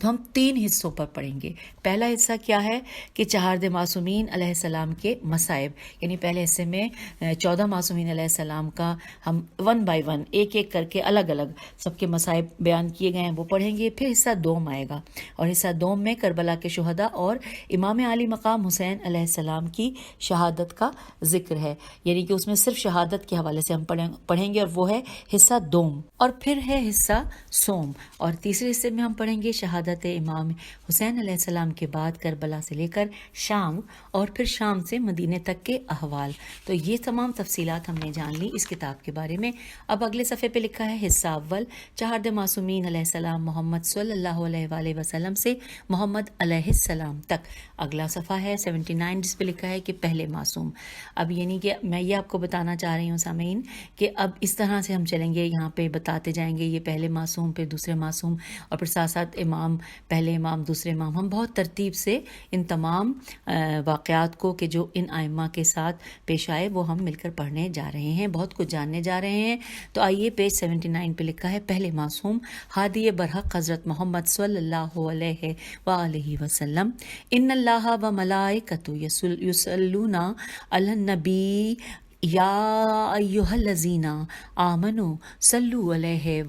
تو ہم 3 حصوں پر پڑھیں گے. پہلا حصہ کیا ہے کہ چہارد معصومین علیہ السلام کے مصائب، یعنی پہلے حصے میں 14 معصومین علیہ السلام کا ہم 1 بائی 1 ایک ایک کر کے الگ الگ سب کے مصائب بیان کیے گئے ہیں وہ پڑھیں گے. پھر حصہ دوم آئے گا، اور حصہ دوم میں کربلا کے شہداء اور امام عالی مقام حسین علیہ السلام کی شہادت کا ذکر ہے، یعنی کہ اس میں صرف شہادت کے حوالے سے ہم پڑھیں گے، اور وہ ہے حصہ دوم. اور پھر ہے حصہ سوم، اور تیسرے حصے میں ہم پڑھیں گے شہادت امام حسین علیہ السلام کے بعد کربلا سے لے کر شام، اور پھر شام سے مدینے تک کے احوال. تو یہ تمام تفصیلات ہم نے جان لی اس کتاب کے بارے میں. اب اگلے صفحے پہ لکھا ہے حصہ اول، چہارد معصومین علیہ السلام محمد صلی اللہ علیہ وآلہ وسلم سے محمد علیہ السلام تک. اگلا صفحہ ہے 79 جس پہ لکھا ہے کہ پہلے معصوم. اب یعنی کہ میں یہ آپ کو بتانا چاہ رہی ہوں سامعین کہ اب اس طرح سے ہم چلیں گے، یہاں پہ بتاتے جائیں گے یہ پہلے معصوم، پھر دوسرے معصوم، اور پھر ساتھ ساتھ امام، پہلے امام، دوسرے امام. ہم بہت ترتیب سے ان تمام واقعات کو کہ جو ان ائمہ کے ساتھ پیش آئے وہ ہم مل کر پڑھنے جا رہے ہیں، بہت کچھ جاننے جا رہے ہیں. تو آئیے پیج 79 پہ لکھا ہے پہلے معصوم ہادی برحق حضرت محمد صلی اللہ علیہ وآلہ وسلم. ان اللہ و ملائکۃ یصلون علی النبی یا ایھا الذین آمنوا صلوا علیہ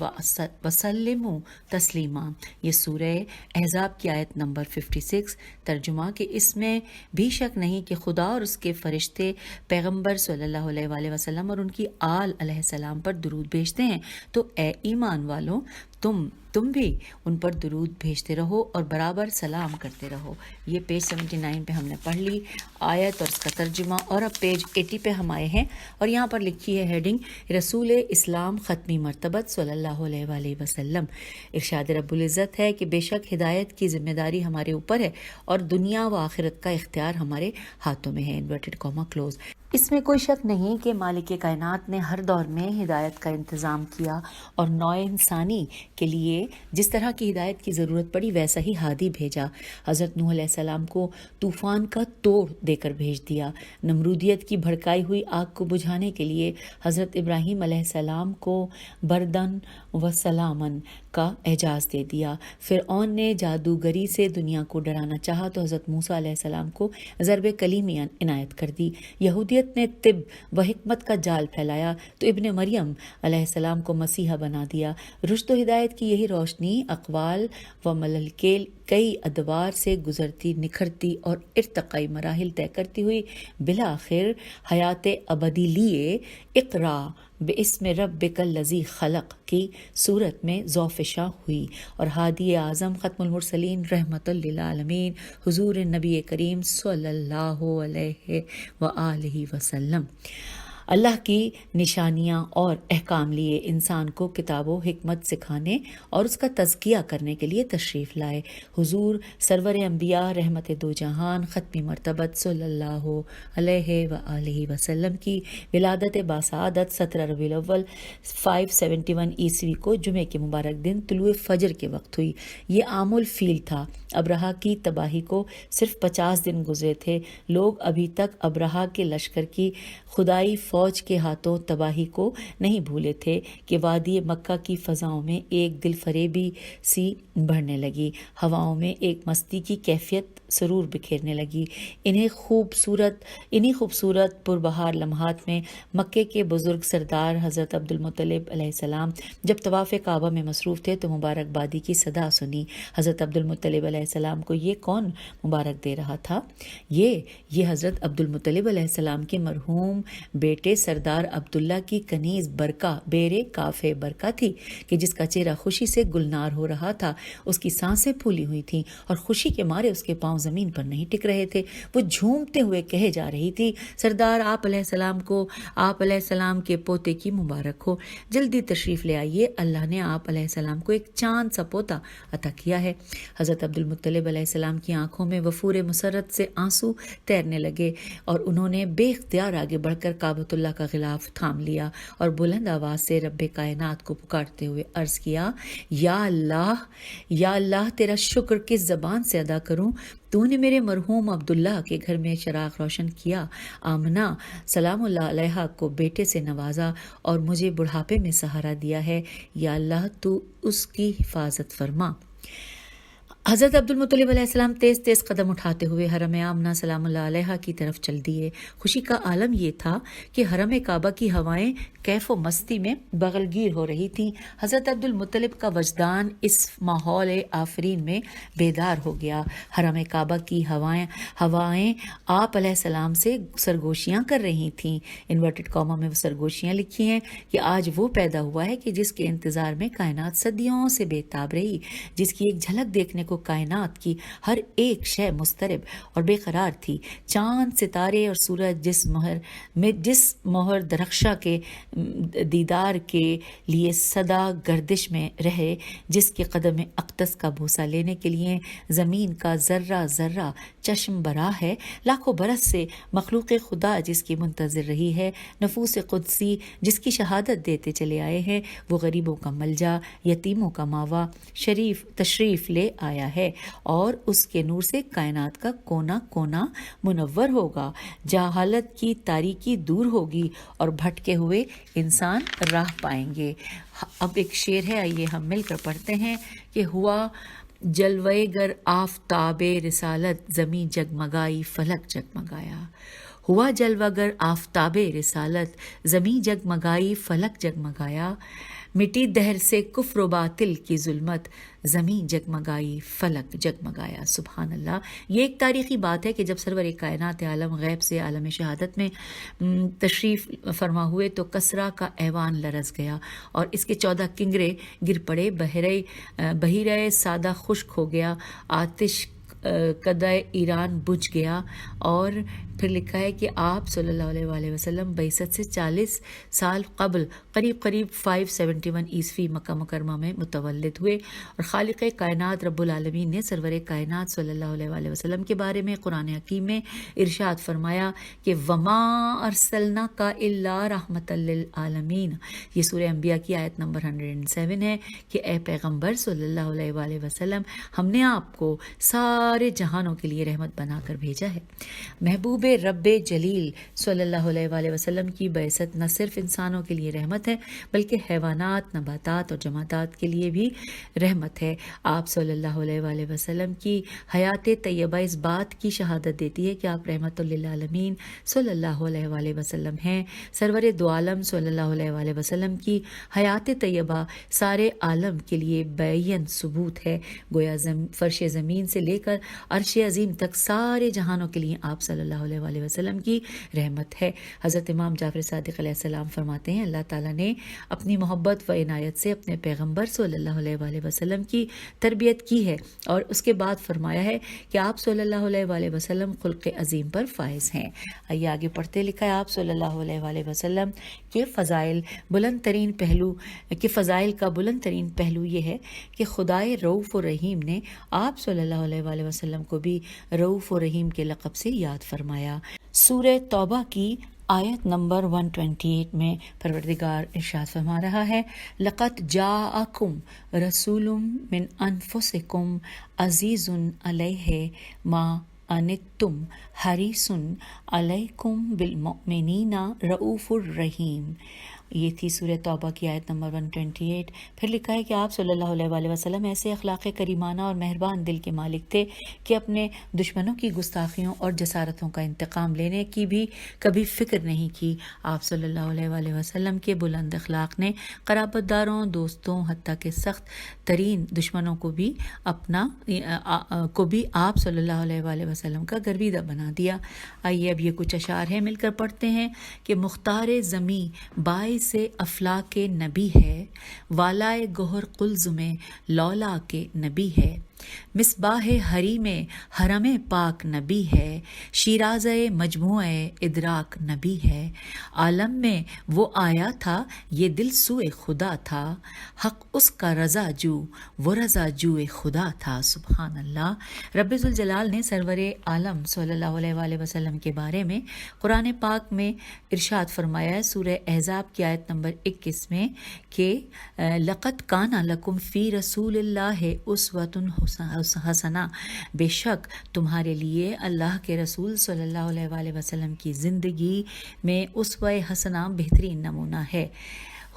وسلموا تسلیما. یہ سورہ احزاب کی آیت نمبر 56. ترجمہ کہ اس میں بھی شک نہیں کہ خدا اور اس کے فرشتے پیغمبر صلی اللہ علیہ وآلہ وسلم اور ان کی آل علیہ السلام پر درود بھیجتے ہیں، تو اے ایمان والوں تم بھی ان پر درود بھیجتے رہو اور برابر سلام کرتے رہو. یہ پیج 79 پہ ہم نے پڑھ لی آیت اور اس کا ترجمہ. اور اب پیج 80 پہ ہم آئے ہیں، اور یہاں پر لکھی ہے ہیڈنگ رسول اسلام ختمی مرتبت صلی اللہ علیہ وآلہ وسلم. ارشاد رب العزت ہے کہ بے شک ہدایت کی ذمہ داری ہمارے اوپر ہے اور دنیا و آخرت کا اختیار ہمارے ہاتھوں میں ہے. Inverted Cama close. اس میں کوئی شک نہیں کہ مالک کائنات نے ہر دور میں ہدایت کا انتظام کیا، اور نوع انسانی کے لیے جس طرح کی ہدایت کی ضرورت پڑی ویسا ہی ہادی بھیجا. حضرت نوح علیہ السلام کو طوفان کا توڑ دے کر بھیج دیا. نمرودیت کی بھڑکائی ہوئی آگ کو بجھانے کے لیے حضرت ابراہیم علیہ السلام کو بردن و سلامن کا اعجاز دے دیا. فرعون نے جادوگری سے دنیا کو ڈرانا چاہا تو حضرت موسیٰ علیہ السلام کو ضرب کلیمی عنایت کر دی. یہودیت نے طب و حکمت کا جال پھیلایا تو ابن مریم علیہ السلام کو مسیحا بنا دیا. رشد و ہدایت کی یہی روشنی اقوال و ملل کے کئی ادوار سے گزرتی، نکھرتی اور ارتقائی مراحل طے کرتی ہوئی بالآخر حیات ابدی لیے اقرا باسم ربک الذی خلق کی صورت میں ذوفشاں ہوئی، اور ہادی اعظم ختم المرسلین رحمت للعالمین حضور نبی کریم صلی اللہ علیہ وآلہ وسلم اللہ کی نشانیاں اور احکام لیے انسان کو کتاب و حکمت سکھانے اور اس کا تزکیہ کرنے کے لیے تشریف لائے. حضور سرور انبیاء رحمت دو جہان ختمی مرتبت صلی اللہ علیہ وآلہ وسلم کی ولادت باسعادت 17 ربیع الاول 571 عیسوی کو جمعے کے مبارک دن طلوع فجر کے وقت ہوئی. یہ عام الفیل تھا. ابرہہ کی تباہی کو صرف 50 دن گزرے تھے. لوگ ابھی تک ابرہہ کے لشکر کی خدائی فوج کے ہاتھوں تباہی کو نہیں بھولے تھے کہ وادی مکہ کی فضاؤں میں ایک دل فریبی سی بڑھنے لگی. ہواؤں میں ایک مستی کی کیفیت سرور بکھیرنے لگی. انہی خوبصورت پربہار لمحات میں مکے کے بزرگ سردار حضرت عبد المطلب علیہ السلام جب طواف کعبہ میں مصروف تھے تو مبارکبادی کی صدا سنی. حضرت عبد المطلب علیہ السلام کو یہ کون مبارک دے رہا تھا؟ یہ حضرت عبد المطلب علیہ السلام کے مرحوم بیٹے سردار عبداللہ کی کنیز برکہ بیرے کافے برکہ تھی کہ جس کا چہرہ خوشی سے گلنار ہو رہا تھا. اس کی سانسیں پھولی ہوئی تھیں اور خوشی کے مارے اس کے پاؤں زمین پر نہیں ٹک رہے تھے. وہ جھومتے ہوئے کہے جا رہی تھی، سردار آپ علیہ السلام کو آپ علیہ السلام کے پوتے کی مبارک ہو، جلدی تشریف لے آئیے، اللہ نے آپ علیہ السلام کو ایک چاند سا پوتا عطا کیا ہے. حضرت عبد المطلب علیہ السلام کی آنکھوں میں وفور مسرت سے آنسو تیرنے لگے اور انہوں نے بے اختیار آگے بڑھ کر کعبۃ اللہ کا غلاف تھام لیا اور بلند آواز سے رب کائنات کو پکارتے ہوئے عرض کیا، یا اللہ تیرا شکر کس زبان سے ادا کروں؟ تو نے میرے مرحوم عبداللہ کے گھر میں چراغ روشن کیا، آمنہ سلام اللہ علیہا کو بیٹے سے نوازا اور مجھے بڑھاپے میں سہارا دیا ہے، یا اللہ تو اس کی حفاظت فرما۔ حضرت عبدالمطلب علیہ السلام تیز تیز قدم اٹھاتے ہوئے حرم آمنہ سلام اللہ علیہا کی طرف چل دیے۔ خوشی کا عالم یہ تھا کہ حرم کعبہ کی ہوائیں کیف و مستی میں بغل گیر ہو رہی تھیں۔ حضرت عبدالمطلب کا وجدان اس ماحول آفرین میں بیدار ہو گیا۔ حرم کعبہ کی ہوائیں آپ علیہ السلام سے سرگوشیاں کر رہی تھیں۔ انورٹڈ کاما میں وہ سرگوشیاں لکھی ہیں کہ آج وہ پیدا ہوا ہے کہ جس کے انتظار میں کائنات صدیوں سے بےتاب رہی، جس کی ایک جھلک دیکھنے کو کائنات کی ہر ایک شے مضطرب اور بے قرار تھی۔ چاند، ستارے اور سورج جس مہر درخشاں کے دیدار کے لیے صدا گردش میں رہے، جس کے قدم اقدس کا بوسہ لینے کے لیے زمین کا ذرہ ذرہ چشم برا ہے، لاکھوں برس سے مخلوق خدا جس کی منتظر رہی ہے، نفوس قدسی جس کی شہادت دیتے چلے آئے ہیں، وہ غریبوں کا ملجا، یتیموں کا ماوا تشریف لے آیا ہے اور اس کے نور سے کائنات کا کونا کونا منور ہوگا، جہالت کی تاریکی دور ہوگی اور بھٹکے ہوئے انسان راہ پائیں گے۔ اب ایک شعر ہے، آئیے ہم مل کر پڑھتے ہیں کہ ہوا جلوے گر آفتاب رسالت، زمیں جگمگائی فلک جگمگایا۔ ہوا جلوہ گر آفتاب رسالت، زمیں جگمگائی فلک جگمگایا، مٹی دہر سے کفر و باطل کی ظلمت، زمین جگمگائی فلک جگمگایا۔ سبحان اللہ۔ یہ ایک تاریخی بات ہے کہ جب سرور کائنات عالم غیب سے عالم شہادت میں تشریف فرما ہوئے تو کسرا کا ایوان لرز گیا اور اس کے 14 کنگرے گر پڑے، بحیرہ سادہ خشک ہو گیا، آتش قدائے ایران بجھ گیا، اور پھر لکھا ہے کہ آپ صلی اللہ علیہ وآلہ وسلم بعثت سے 40 سال قبل قریب 571 عیسوی مکہ مکرمہ میں متولد ہوئے، اور خالق کائنات رب العالمین نے سرور کائنات صلی اللہ علیہ وآلہ وسلم کے بارے میں قرآن حکیم میں ارشاد فرمایا کہ وما ارسلناک الا رحمۃ للعالمین۔ یہ سورہ انبیاء کی آیت نمبر 107 ہے کہ اے پیغمبر صلی اللہ علیہ وآلہ وسلم، ہم نے آپ کو سارے جہانوں کے لیے رحمت بنا کر بھیجا ہے۔ محبوب رب جلیل صلی اللہ علیہ وآلہ وسلم کی بعثت نہ صرف انسانوں کے لیے رحمت ہے بلکہ حیوانات، نباتات اور جمادات کے لیے بھی رحمت ہے۔ آپ صلی اللہ علیہ وآلہ وسلم کی حیات طیبہ اس بات کی شہادت دیتی ہے کہ آپ رحمت للعالمین صلی اللہ علیہ وآلہ وسلم ہیں۔ سرور دو عالم صلی اللہ علیہ وآلہ وسلم کی حیات طیبہ سارے عالم کے لیے بیان ثبوت ہے، گویا فرش زمین سے لے کر عرش عظیم تک سارے جہانوں کے لیے آپ صلی اللہ علیہ وآلہ وسلم کی رحمت ہے۔ حضرت امام جعفر صادق علیہ السلام فرماتے ہیں اللہ تعالیٰ نے اپنی محبت و عنایت سے اپنے پیغمبر صلی اللہ علیہ وآلہ وسلم کی تربیت کی ہے، اور اس کے بعد فرمایا ہے کہ آپ صلی اللہ علیہ وآلہ وسلم خلق عظیم پر فائز ہیں۔ آئیے آگے پڑھتے، لکھا ہے آپ صلی اللہ علیہ وآلہ وسلم کے فضائل کا بلند ترین پہلو یہ ہے کہ خدائے رؤوف و رحیم نے آپ صلی اللہ علیہ وآلہ وسلم کو بھی رؤوف و رحیم کے لقب سے یاد فرمایا۔ سورہ توبہ کی آیت نمبر 128 میں پروردگار ارشاد فرما رہا ہے، لَقَدْ جَاءَكُمْ رَسُولٌ مِّنْ أَنفُسِكُمْ عَزِيزٌ عَلَيْهِ مَا أَنِتُّمْ حَرِيصٌ عَلَيْكُمْ بِالْمُؤْمِنِينَ رؤوف الرحیم۔ یہ تھی سورہ توبہ کی آیت نمبر 128۔ پھر لکھا ہے کہ آپ صلی اللہ علیہ وآلہ وسلم ایسے اخلاق کریمانہ اور مہربان دل کے مالک تھے کہ اپنے دشمنوں کی گستاخیوں اور جسارتوں کا انتقام لینے کی بھی کبھی فکر نہیں کی۔ آپ صلی اللہ علیہ وآلہ وسلم کے بلند اخلاق نے قرابت داروں، دوستوں، حتیٰ کہ سخت ترین دشمنوں کو بھی آپ صلی اللہ علیہ وآلہ وسلم کا گرویدہ بنا دیا۔ آئیے اب یہ کچھ اشعار ہیں، مل کر پڑھتے ہیں کہ مختار زمیں باعث سے افلاک نبی ہے، والائے گوہر قلزم لولا کے نبی ہے، مصباح حریم حرم پاک نبی ہے، شیراز مجموع ادراک نبی ہے، عالم میں وہ آیا تھا یہ دل سوئے خدا تھا، حق اس کا رضا جو وہ رضا جو خدا تھا۔ سبحان اللہ۔ رب ذوالجلال نے سرور عالم صلی اللہ علیہ وآلہ وسلم کے بارے میں قرآن پاک میں ارشاد فرمایا ہے سورہ احزاب کی آیت نمبر 21 میں کہ لقد کان لکم فی رسول اللہ اسوۃ حسنہ، بے شک تمہارے لیے اللہ کے رسول صلی اللہ علیہ وآلہ وسلم کی زندگی میں اسوہ حسنہ بہترین نمونہ ہے۔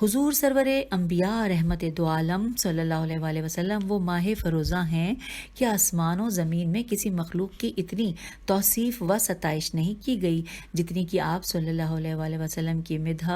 حضور سرور انبیاء رحمت دو عالم صلی اللہ علیہ وآلہ وسلم وہ ماہ فروزاں ہیں کہ آسمان و زمین میں کسی مخلوق کی اتنی توصیف و ستائش نہیں کی گئی جتنی کہ آپ صلی اللہ علیہ وآلہ وسلم کی مدح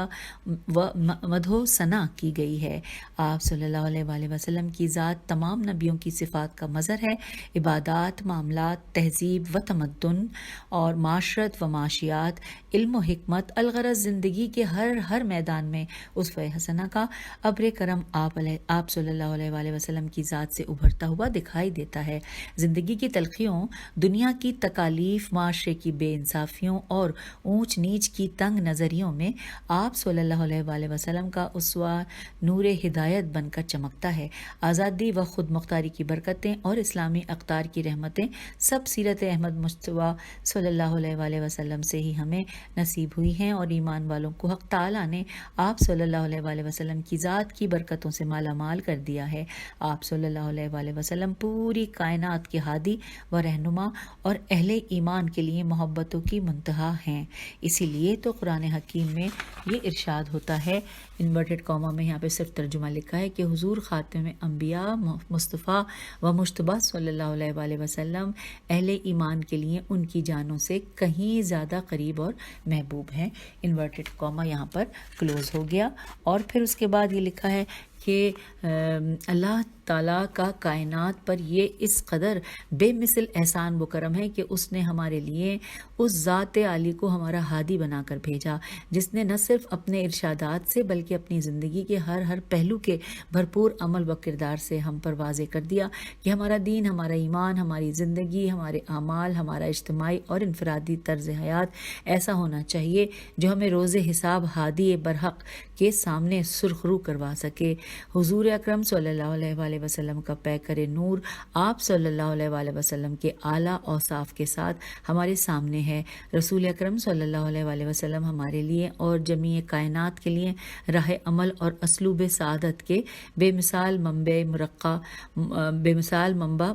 و ثنا کی گئی ہے۔ آپ صلی اللہ علیہ وآلہ وسلم کی ذات تمام نبیوں کی صفات کا مظہر ہے۔ عبادات، معاملات، تہذیب و تمدن اور معاشرت و معاشیات، علم و حکمت، الغرض زندگی کے ہر میدان میں اسوہ حسنہ کا ابر کرم آپ صلی اللہ علیہ وآلہ وسلم کی ذات سے ابھرتا ہوا دکھائی دیتا ہے۔ زندگی کی تلخیوں، دنیا کی تکالیف، معاشرے کی بے انصافیوں اور اونچ نیچ کی تنگ نظریوں میں آپ صلی اللہ علیہ وآلہ وسلم کا اسوہ نور ہدایت بن کر چمکتا ہے۔ آزادی و خود مختاری کی برکتیں اور اسلامی اقدار کی رحمتیں سب سیرت احمد مصطفیٰ صلی اللہ علیہ وآلہ وسلم سے ہی ہمیں نصیب ہوئی ہیں، اور ایمان والوں کو حق تعالیٰ نے آپ صلی اللہ علیہ وآلہ وسلم کی ذات کی برکتوں سے مالا مال کر دیا ہے۔ آپ صلی اللہ علیہ وآلہ وسلم پوری کائنات کے ہادی و رہنما اور اہل ایمان کے لیے محبتوں کی منتہا ہیں۔ اسی لیے تو قرآن حکیم میں یہ ارشاد ہوتا ہے، انورٹڈ کاما میں یہاں پہ صرف ترجمہ لکھا ہے کہ حضور خاتم انبیاء مصطفیٰ و مجتبیٰ صلی اللہ علیہ وآلہ وسلم اہل ایمان کے لیے ان کی جانوں سے کہیں زیادہ قریب اور محبوب ہیں۔ انورٹڈ کاما یہاں پر کلوز ہو گیا، اور پھر اس کے بعد یہ لکھا ہے کہ اللہ تعالیٰ کا کائنات پر یہ اس قدر بے مثل احسان و کرم ہے کہ اس نے ہمارے لیے اس ذات عالی کو ہمارا ہادی بنا کر بھیجا، جس نے نہ صرف اپنے ارشادات سے بلکہ اپنی زندگی کے ہر پہلو کے بھرپور عمل و کردار سے ہم پر واضح کر دیا کہ ہمارا دین، ہمارا ایمان، ہماری زندگی، ہمارے اعمال، ہمارا اجتماعی اور انفرادی طرز حیات ایسا ہونا چاہیے جو ہمیں روز حساب ہادی برحق کے سامنے سرخرو کروا سکے۔ حضور اکرم صلی اللہ علیہ وآلہ وسلم کا پیکر نور آپ صلی اللہ علیہ وآلہ وسلم کے اعلیٰ اوصاف کے ساتھ ہمارے سامنے ہے۔ رسول اکرم صلی اللہ علیہ وآلہ وسلم ہمارے لیے اور جمیع کائنات کے لیے راہ عمل اور اسلوب سعادت کے بے مثال منبع،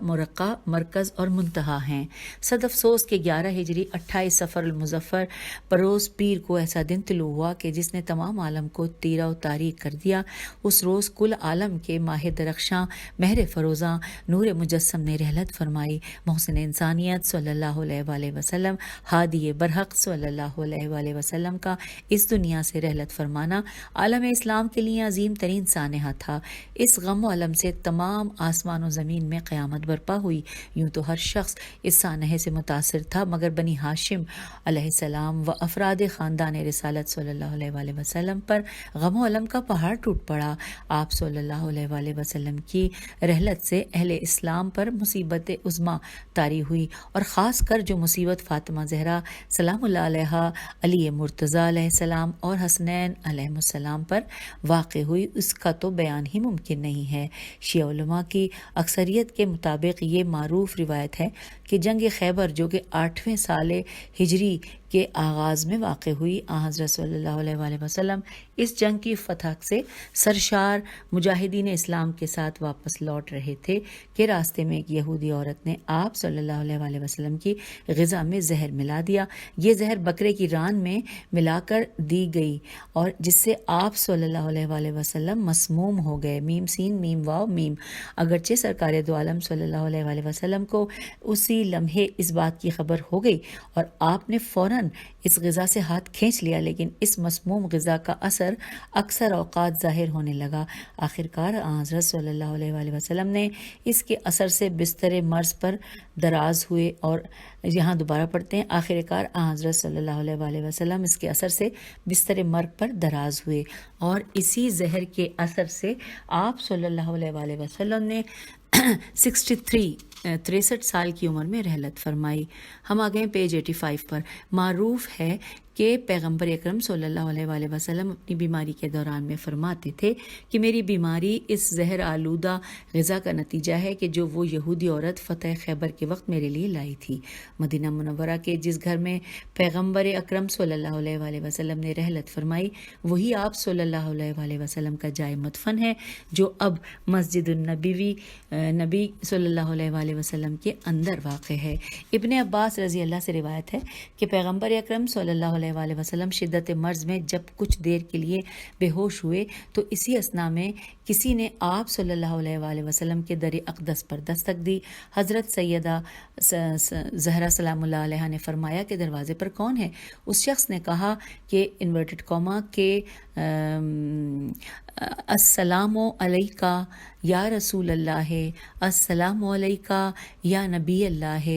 مرقع، مرکز اور منتہا ہیں۔ صد افسوس کہ 11 ہجری 28 صفر المظفر پروز پیر کو ایسا دن طلوع ہوا کہ جس نے تمام عالم کو تیرہ و تاریک کر دیا۔ اس روز کل عالم کے ماہ درخشاں، مہر فروزاں، نور مجسم نے رحلت فرمائی۔ محسن انسانیت صلی اللہ علیہ وآلہ وسلم، ہادی برحق صلی اللہ علیہ وآلہ وسلم کا اس دنیا سے رحلت فرمانا عالم اسلام کے لیے عظیم ترین سانحہ تھا۔ اس غم و علم سے تمام آسمان و زمین میں قیامت برپا ہوئی۔ یوں تو ہر شخص اس سانحے سے متاثر تھا، مگر بنی ہاشم علیہ السلام و افراد خاندان رسالت صلی اللہ علیہ وآلہ وسلم پر غم و علم کا پہاڑ ٹوٹ پڑا۔ آپ صلی اللہ علیہ وآلہ وسلم کی رحلت سے اہل اسلام پر مصیبت عظمیٰ طاری ہوئی، اور خاص کر جو مصیبت فاطمہ زہرا سلام اللہ علیہا، علی مرتضیٰ علیہ السلام اور حسنین علیہ السلام پر واقع ہوئی، اس کا تو بیان ہی ممکن نہیں ہے۔ شیعہ علماء کی اکثریت کے مطابق یہ معروف روایت ہے کہ جنگ خیبر جو کہ 8ویں سال ہجری کے آغاز میں واقع ہوئی، حضرت صلی اللہ علیہ وآلہ وسلم اس جنگ کی فتح سے سرشار مجاہدین اسلام کے ساتھ واپس لوٹ رہے تھے کہ راستے میں ایک یہودی عورت نے آپ صلی اللہ علیہ وآلہ وسلم کی غذا میں زہر ملا دیا۔ یہ زہر بکرے کی ران میں ملا کر دی گئی، اور جس سے آپ صلی اللہ علیہ وآلہ وسلم مسموم ہو گئے۔ میم سین میم واو میم۔ اگرچہ سرکار دو عالم صلی اللہ علیہ وآلہ وسلم کو اسی لمحے اس بات کی خبر ہو گئی، اور آپ نے فوراً فوراً اس غذا سے ہاتھ کھینچ لیا، لیکن اس مسموم غذا کا اثر اکثر اوقات ظاہر ہونے لگا۔ آخرکار حضرت صلی اللہ علیہ وآلہ وسلم نے اس کے اثر سے بستر مرض پر دراز ہوئے، اور یہاں دوبارہ پڑھتے ہیں، آخرکار حضرت صلی اللہ علیہ وآلہ وسلم اس کے اثر سے بستر مرگ پر دراز ہوئے، اور اسی زہر کے اثر سے آپ صلی اللہ علیہ وآلہ وسلم نے 63 سال کی عمر میں رحلت فرمائی۔ ہم آ گئے پیج 85 پر۔ معروف ہے کہ پیغمبر اکرم صلی اللہ علیہ وآلہ وسلم اپنی بیماری کے دوران میں فرماتے تھے کہ میری بیماری اس زہر آلودہ غذا کا نتیجہ ہے کہ جو وہ یہودی عورت فتح خیبر کے وقت میرے لیے لائی تھی۔ مدینہ منورہ کے جس گھر میں پیغمبر اکرم صلی اللہ علیہ وآلہ وسلم نے رحلت فرمائی، وہی آپ صلی اللہ علیہ وآلہ وسلم کا جائے مدفن ہے، جو اب مسجد النبوی نبی صلی اللہ علیہ وآلہ وسلم کے اندر واقع ہے۔ ابن عباس رضی اللہ سے روایت ہے کہ پیغمبر اکرم صلی اللہ علیہ وآلہ وسلم شدت مرض میں جب کچھ دیر کے لیے بے ہوش ہوئے تو اسی اثنا میں کسی نے آپ صلی اللہ علیہ وآلہ وسلم کے در اقدس پر دستک دی۔ حضرت سیدہ زہرا سلام اللہ علیہ نے فرمایا کہ دروازے پر کون ہے؟ اس شخص نے کہا کہ انورٹڈ کاما کہ السلام علیکہ یا رسول اللہ، السلام علیکہ یا نبی اللہ،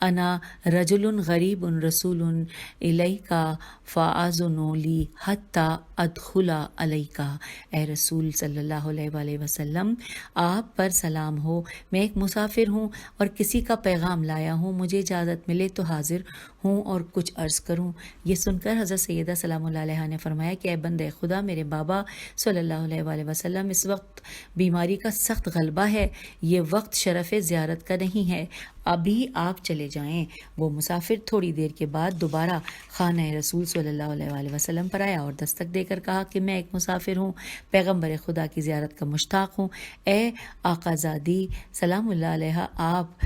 انا رجل غریب رسول الیکہ فاذن لی حتی ادخل علیکہ۔ اے رسول صلی اللہ علیہ وآلہ وسلم، آپ پر سلام ہو، میں ایک مسافر ہوں اور کسی کا پیغام لایا ہوں، مجھے اجازت ملے تو حاضر ہوں اور کچھ عرض کروں۔ یہ سن کر حضرت سیدہ سلام اللہ علیہ نے فرمایا کہ اے بندے خدا، میرے بابا صلی اللہ علیہ وآلہ وسلم، اس وقت بیماری کا سخت غلبہ ہے، یہ وقت شرف زیارت کا نہیں ہے، ابھی آپ چلے جائیں۔ وہ مسافر تھوڑی دیر کے بعد دوبارہ خانہ رسول صلی اللہ علیہ وآلہ وسلم پر آیا اور دستک دے کر کہا کہ میں ایک مسافر ہوں، پیغمبر خدا کی زیارت کا مشتاق ہوں۔ اے آقا زادی سلام اللہ علیہ، آپ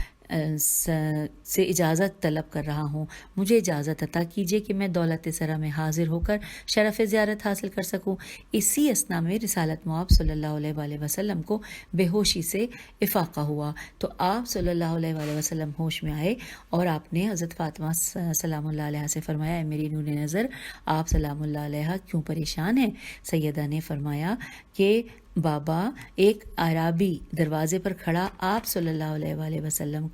سے اجازت طلب کر رہا ہوں، مجھے اجازت عطا کیجیے کہ میں دولت سرا میں حاضر ہو کر شرف زیارت حاصل کر سکوں۔ اسی اثنا میں رسالت مآب صلی اللہ علیہ وآلہ وسلم کو بے ہوشی سے افاقہ ہوا، تو آپ صلی اللہ علیہ وآلہ وسلم ہوش میں آئے اور آپ نے حضرت فاطمہ سلام اللہ علیہ سے فرمایا، اے میری نور نظر، آپ سلام اللہ علیہ کیوں پریشان ہیں؟ سیدہ نے فرمایا کہ بابا، ایک عرابی دروازے پر کھڑا آپ صلی اللہ علیہ وآلہ وسلم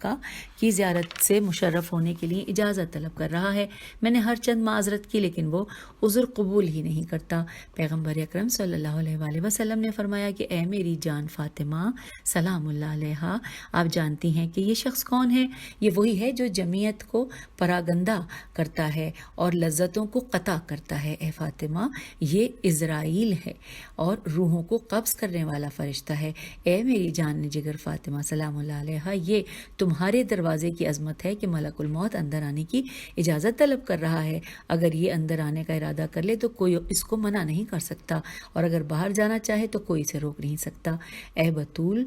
کی زیارت سے مشرف ہونے کے لیے اجازت طلب کر رہا ہے۔ میں نے ہر چند معذرت کی لیکن وہ عذر قبول ہی نہیں کرتا۔ پیغمبر اکرم صلی اللہ علیہ وآلہ وسلم نے فرمایا کہ اے میری جان فاطمہ سلام اللہ علیہ، آپ جانتی ہیں کہ یہ شخص کون ہے؟ یہ وہی ہے جو جمعیت کو پراگندہ کرتا ہے اور لذتوں کو قطع کرتا ہے۔ اے فاطمہ، یہ عزرائیل ہے اور روحوں کو قبض کرنے والا فرشتہ ہے۔ اے میری جان جگر فاطمہ سلام اللہ علیہ، یہ تمہارے دروازے کی عظمت ہے کہ ملک الموت اندر آنے کی اجازت طلب کر رہا ہے۔ اگر یہ اندر آنے کا ارادہ کر لے تو کوئی اس کو منع نہیں کر سکتا، اور اگر باہر جانا چاہے تو کوئی اسے روک نہیں سکتا۔ اے بطول،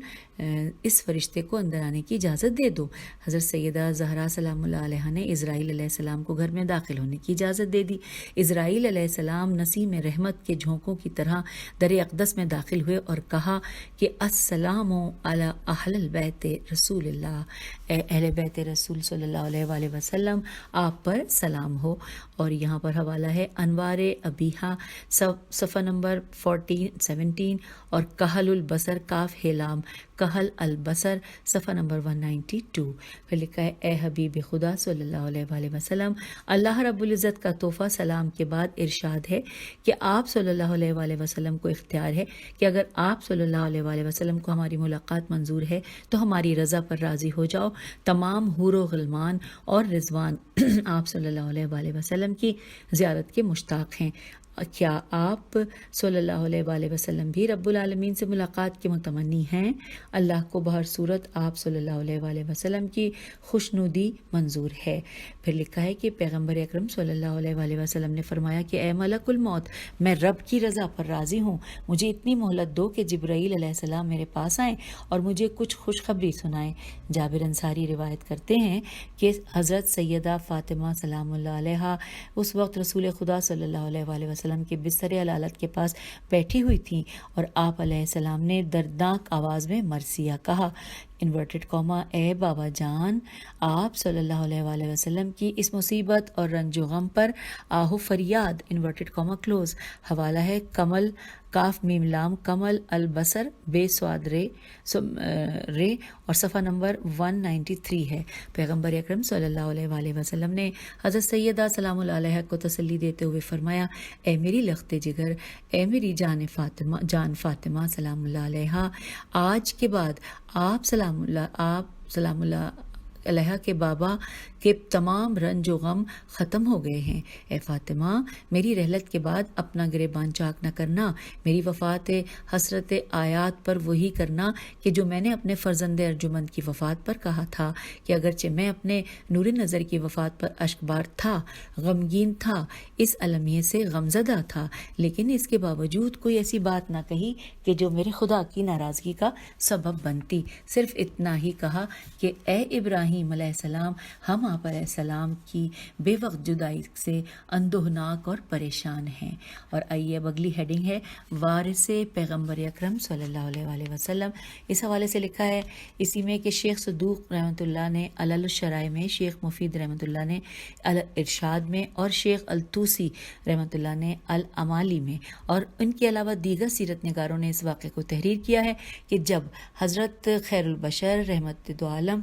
اس فرشتے کو اندر آنے کی اجازت دے دو۔ حضرت سیدہ زہرا سلام اللہ علیہ نے اسرائیل علیہ السلام کو گھر میں داخل ہونے کی اجازت دے دی۔ اسرائیل علیہ السلام نسیم رحمت کے جھونکوں کی طرح در اقدس میں داخل ہوئے اور کہا کہ السلام علی اہل البیت رسول اللہ، اے اہل بیت رسول صلی اللہ علیہ وآلہ وسلم، آپ پر سلام ہو۔ اور یہاں پر حوالہ ہے انوار ابیہا، صفحہ نمبر 17 اور کحل البصر کاف ہیلام کحل البصر صفحہ نمبر 192۔ پھر لکھا ہے اے حبیب خدا صلی اللہ علیہ وآلہ وسلم، اللہ رب العزت کا تحفہ سلام کے بعد ارشاد ہے کہ آپ صلی اللہ علیہ وآلہ وسلم کو اختیار ہے کہ اگر آپ صلی اللہ علیہ وآلہ وسلم کو ہماری ملاقات منظور ہے تو ہماری رضا پر راضی ہو جاؤ۔ تمام حور و غلمان اور رضوان آپ صلی اللہ علیہ وآلہ وسلم کی زیارت کے مشتاق ہیں۔ کیا آپ صلی اللہ علیہ وآلہ وسلم بھی رب العالمین سے ملاقات کے متمنی ہیں؟ اللہ کو بہر صورت آپ صلی اللہ علیہ وآلہ وسلم کی خوشنودی منظور ہے۔ پھر لکھا ہے کہ پیغمبر اکرم صلی اللہ علیہ وآلہ وسلم نے فرمایا کہ اے ملک الموت، میں رب کی رضا پر راضی ہوں، مجھے اتنی مہلت دو کہ جبرائیل علیہ السلام میرے پاس آئیں اور مجھے کچھ خوشخبری سنائیں۔ جابر انصاری روایت کرتے ہیں کہ حضرت سیدہ فاطمہ سلام اللہ علیہ اس وقت رسول خدا صلی اللہ علیہ وآلہ وسلم کے بستر علالت کے پاس بیٹھی ہوئی تھیں اور آپ علیہ السلام نے دردناک آواز میں مرثیہ کہا انورٹڈ کاما اے بابا جان آپ صلی اللہ علیہ وآلہ وسلم کی اس مصیبت اور رنج و غم پر آہو فریاد انورٹڈ کاما کلوز. حوالہ ہے کمل کاف میم لام کمل البصر بے سواد رے اور صفحہ نمبر 193 ہے. پیغمبر اکرم صلی اللہ علیہ وآلہ وسلم نے حضرت سیدہ سلام اللہ علیہ کو تسلی دیتے ہوئے فرمایا اے میری لخت جگر، اے میری جان فاطمہ سلام اللہ علیہ، آج کے بعد آپ سلام اللہ علیہ کے بابا کے تمام رنج و غم ختم ہو گئے ہیں. اے فاطمہ میری رحلت کے بعد اپنا گریبان چاک نہ کرنا، میری وفات حسرت آیات پر وہی کرنا کہ جو میں نے اپنے فرزند ارجمند کی وفات پر کہا تھا کہ اگرچہ میں اپنے نور نظر کی وفات پر اشکبار تھا، غمگین تھا، اس المیے سے غمزدہ تھا، لیکن اس کے باوجود کوئی ایسی بات نہ کہی کہ جو میرے خدا کی ناراضگی کا سبب بنتی. صرف اتنا ہی کہا کہ اے ابراہیم علیہ السلام، ہم آپ علیہ السلام کی بے وقت جدائی سے اندوہناک اور پریشان ہیں. اور آئیے اب اگلی ہیڈنگ ہے وارث پیغمبر اکرم صلی اللہ علیہ وآلہ وسلم. اس حوالے سے لکھا ہے اسی میں کہ شیخ صدوق رحمۃ اللہ نے علل الشرائع میں، شیخ مفید رحمۃ اللہ نے الارشاد میں اور شیخ الطوسی رحمۃ اللہ نے الامالی میں اور ان کے علاوہ دیگر سیرت نگاروں نے اس واقعے کو تحریر کیا ہے کہ جب حضرت خیر البشر رحمت دو عالم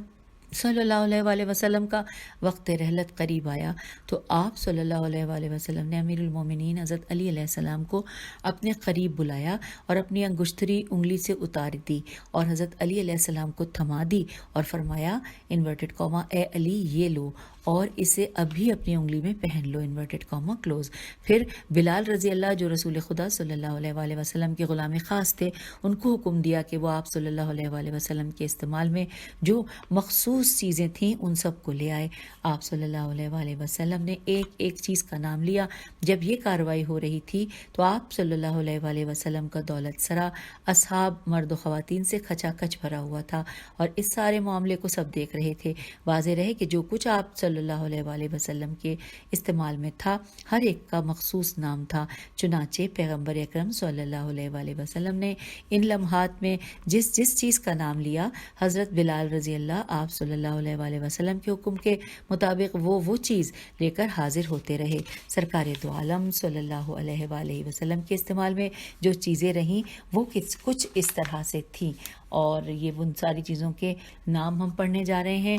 صلی اللہ علیہ وآلہ وسلم کا وقت رحلت قریب آیا تو آپ صلی اللہ علیہ وآلہ وسلم نے امیر المومنین حضرت علی علیہ السلام کو اپنے قریب بلایا اور اپنی انگشتری انگلی سے اتار دی اور حضرت علی علیہ السلام کو تھما دی اور فرمایا انورٹڈ کاما اے علی یہ لو اور اسے ابھی اپنی انگلی میں پہن لو انورٹڈ کاما کلوز. پھر بلال رضی اللہ جو رسول خدا صلی اللہ علیہ وآلہ وسلم کے غلام خاص تھے، ان کو حکم دیا کہ وہ آپ صلی اللہ علیہ وآلہ وسلم کے استعمال میں جو مخصوص چیزیں تھیں ان سب کو لے آئے. آپ صلی اللہ علیہ وآلہ وسلم نے ایک ایک چیز کا نام لیا. جب یہ کارروائی ہو رہی تھی تو آپ صلی اللہ علیہ وآلہ وسلم کا دولت سرا اصحاب مرد و خواتین سے کھچا کچ بھرا ہوا تھا اور اس سارے معاملے کو سب دیکھ رہے تھے. واضح رہے کہ جو کچھ آپ صلی اللہ علیہ وآلہ وسلم کے استعمال میں تھا ہر ایک کا مخصوص نام تھا. چنانچہ پیغمبر اکرم صلی اللہ علیہ وآلہ وسلم نے ان لمحات میں جس چیز کا نام لیا، حضرت بلال رضی اللہ آپ صلی اللہ علیہ وآلہ وسلم کے حکم کے مطابق وہ چیز لے کر حاضر ہوتے رہے. سرکار دو عالم صلی اللہ علیہ وآلہ وسلم کے استعمال میں جو چیزیں رہیں وہ کچھ اس طرح سے تھیں اور یہ ان ساری چیزوں کے نام ہم پڑھنے جا رہے ہیں.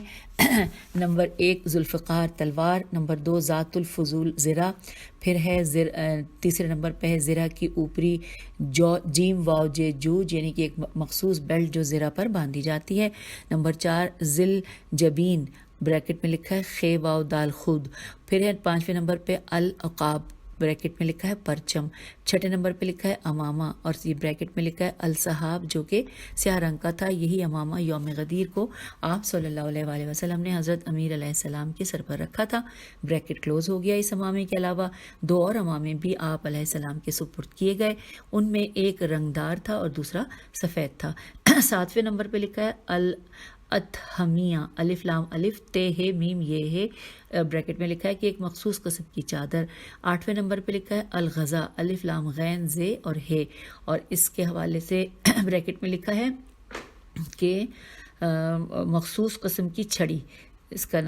نمبر 1 ذوالفقار تلوار، نمبر 2 ذات الفضول زرہ، پھر ہے تیسرے نمبر پہ ہے زرہ کی اوپری جیم واو جے جوج یعنی کہ ایک مخصوص بیلٹ جو زرہ پر باندھی جاتی ہے. نمبر 4 ذل جبین بریکٹ میں لکھا ہے خے واو دال خود. پھر ہے 5ویں نمبر پہ العقاب بریکٹ میں لکھا ہے پرچم. 6 نمبر پہ لکھا ہے امامہ اور یہ بریکٹ میں لکھا ہے الصحاب جو کہ سیاہ رنگ کا تھا. یہی امامہ یوم غدیر کو آپ صلی اللہ علیہ وآلہ وسلم نے حضرت امیر علیہ السلام کے سر پر رکھا تھا. بریکٹ کلوز ہو گیا. اس امامے کے علاوہ 2 اور امامے بھی آپ علیہ السلام کے سپرد کیے گئے. ان میں ایک رنگدار تھا اور دوسرا سفید تھا. 7ویں نمبر پہ لکھا ہے اتحمیہ الف لام الف تے ہے میم یہ ہے بریکٹ میں لکھا ہے کہ ایک مخصوص قسم کی چادر. 8ویں نمبر پہ لکھا ہے الغذا الف لام غین زے اور ہے اور اس کے حوالے سے بریکٹ میں لکھا ہے کہ مخصوص قسم کی چھڑی اس کا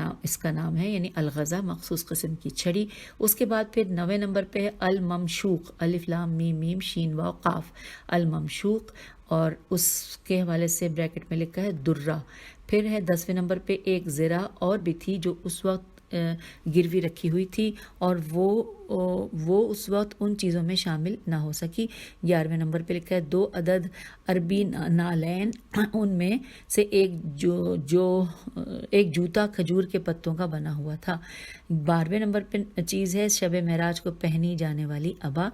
نام ہے یعنی الغذا مخصوص قسم کی چھڑی. اس کے بعد پھر 9ویں نمبر پہ ہے الممشوق الف لام میم میم شین واو قاف الممشوق اور اس کے حوالے سے بریکٹ میں لکھا ہے درہ. پھر ہے 10ویں نمبر پہ ایک زرہ اور بھی تھی جو اس وقت گروی رکھی ہوئی تھی اور وہ اس وقت ان چیزوں میں شامل نہ ہو سکی. 11ویں نمبر پہ لکھا ہے 2 عدد عربی نالین ان میں سے ایک جوتا کھجور کے پتوں کا بنا ہوا تھا. 12ویں نمبر پہ چیز ہے شب معراج کو پہنی جانے والی ابا.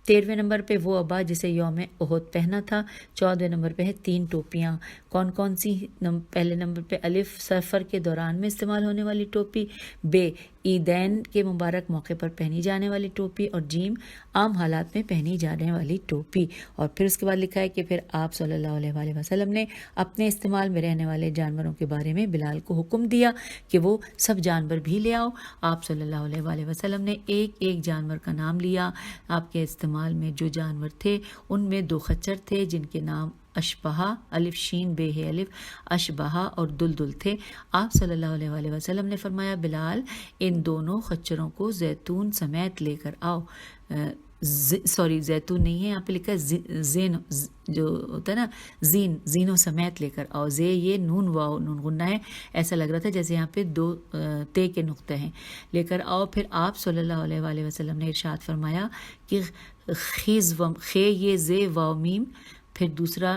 13ویں نمبر پہ وہ ابا جسے یوم احد پہنا تھا. 14ویں نمبر پہ ہے 3 ٹوپیاں. کون سی؟ پہلے نمبر پہ الف سفر کے دوران میں استعمال ہونے والی ٹوپی، بے عیدین کے مبارک موقع پر پہنی جانے والی ٹوپی اور جیم عام حالات میں پہنی جانے والی ٹوپی. اور پھر اس کے بعد لکھا ہے کہ پھر آپ صلی اللہ علیہ وآلہ وسلم نے اپنے استعمال میں رہنے والے جانوروں کے بارے میں بلال کو حکم دیا کہ وہ سب جانور بھی لے آؤ. آپ صلی اللہ علیہ وآلہ وسلم نے ایک ایک جانور کا نام لیا. آپ کے استعمال میں جو جانور تھے ان میں 2 خچر تھے جن کے نام اشبہا، الف شین بے ہے الف، اشبہا اور دلدل تھے۔ آپ صلی اللہ علیہ وآلہ وسلم نے فرمایا بلال ان دونوں خچروں کو زیتون سمیت لے کر آؤ۔ سوری زیتون نہیں ہے، یہاں پہ لکھا ہے زین، جو ہوتا ہے نا زین، زینوں سمیت لے کر آؤ۔ زے یہ نون واو نون غنہ ہے، ایسا لگ رہا تھا جیسے یہاں پہ دو تے کے نقطے ہیں، لے کر آؤ۔ پھر آپ صلی اللہ علیہ وآلہ وسلم نے ارشاد فرمایا کہ خیز و خے یہ زے واو میم، پھر دوسرا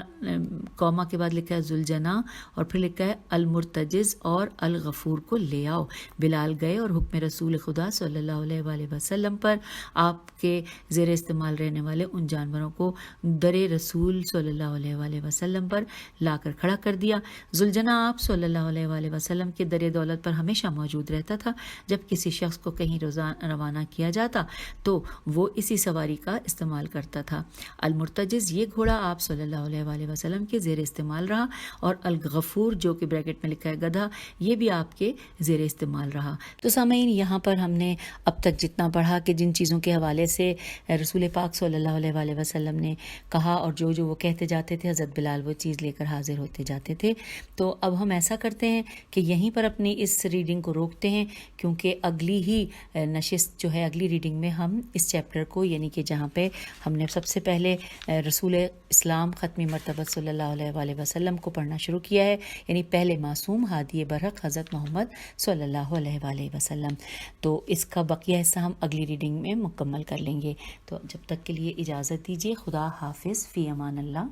کوما کے بعد لکھا ہے ذوالجنا، اور پھر لکھا ہے المرتجز اور الغفور کو لے آؤ۔ بلال گئے اور حکم رسول خدا صلی اللہ علیہ وآلہ وسلم پر آپ کے زیر استعمال رہنے والے ان جانوروں کو در رسول صلی اللہ علیہ وآلہ وسلم پر لا کر کھڑا کر دیا۔ ذوالجنا آپ صلی اللہ علیہ وآلہ وسلم کے در دولت پر ہمیشہ موجود رہتا تھا۔ جب کسی شخص کو کہیں روانہ کیا جاتا تو وہ اسی سواری کا استعمال کرتا تھا۔ المرتجز یہ گھوڑا آپ صلی اللہ علیہ وآلہ وسلم کے زیر استعمال رہا، اور الغفور جو کہ بریکٹ میں لکھا ہے گدھا، یہ بھی آپ کے زیر استعمال رہا۔ تو سامعین یہاں پر ہم نے اب تک جتنا پڑھا کہ جن چیزوں کے حوالے سے رسول پاک صلی اللہ علیہ وآلہ وسلم نے کہا اور جو وہ کہتے جاتے تھے، حضرت بلال وہ چیز لے کر حاضر ہوتے جاتے تھے۔ تو اب ہم ایسا کرتے ہیں کہ یہیں پر اپنی اس ریڈنگ کو روکتے ہیں، کیونکہ اگلی ہی نشست جو ہے، اگلی ریڈنگ میں ہم اس چیپٹر کو، یعنی کہ جہاں پہ ہم نے سب سے پہلے رسول اسلام ختمی مرتبہ صلی اللہ علیہ وآلہ وسلم کو پڑھنا شروع کیا ہے، یعنی پہلے معصوم ہادی برحق حضرت محمد صلی اللہ علیہ وآلہ وسلم، تو اس کا بقیہ حصہ ہم اگلی ریڈنگ میں مکمل کر لیں گے۔ تو جب تک کے لیے اجازت دیجیے، خدا حافظ، فی امان اللہ۔